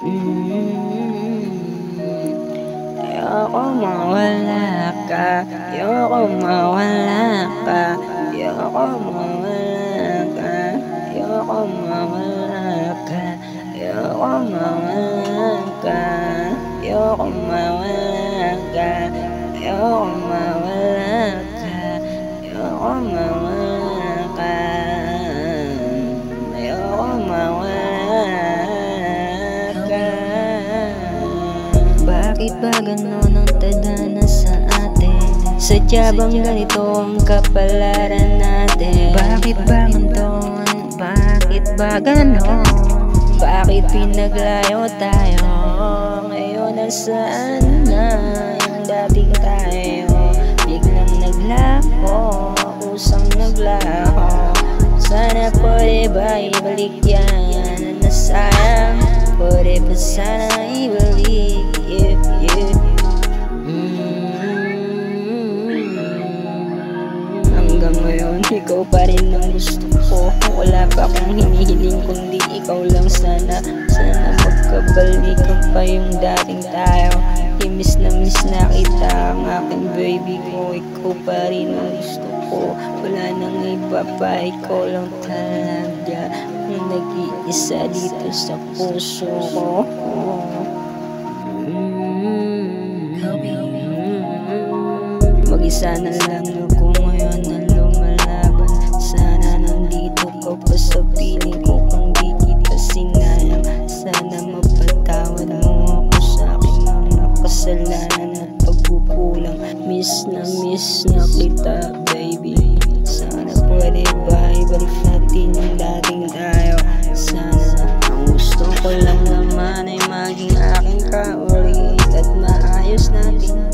Ayoko mawala ka, ayoko mawala ka, ayoko mawala ka, ayoko mawala ka, ayoko mawala ka, ayoko mawala ka, ayoko mawala ka, ayoko mawala ka, ayoko mawala ka. Bakit ba ganon ang tadhana sa atin? Sadya bang ganito ang kapalaran natin? Bakit ba ganton? Bakit ba ganon? Bakit pinaglayo tayo? Ngayon nasaan na yung dating tayo? Biglang naglaho, kusang naglaho. Sana pwede ba ibalik yan na nasayang? Pwede ba sana ibalik? Hanggang ngayon, ikaw pa rin ang gusto ko. Wala pa akong hinihiling kundi ikaw lang sana. Sana magkabalikan pa yung dating tayo. Miss na kita ang aking baby ko. Ikaw pa rin ang gusto ko. Wala nang iba pa, ikaw lang talaga ang nag-iisa dito sa puso ko. Mag-isa na lang ako ngayon na lumalaban. Sana nandito ka pa sa piling ko kung di kita sinayang. Sana mapatawad mo ako sa aking mga kasalanan at pagkukulang. Miss na kita baby. Sana pwede ba ibalik natin yung dating tayo? Sana ang gusto ko lang naman ay maging aking kaulit at maayos natin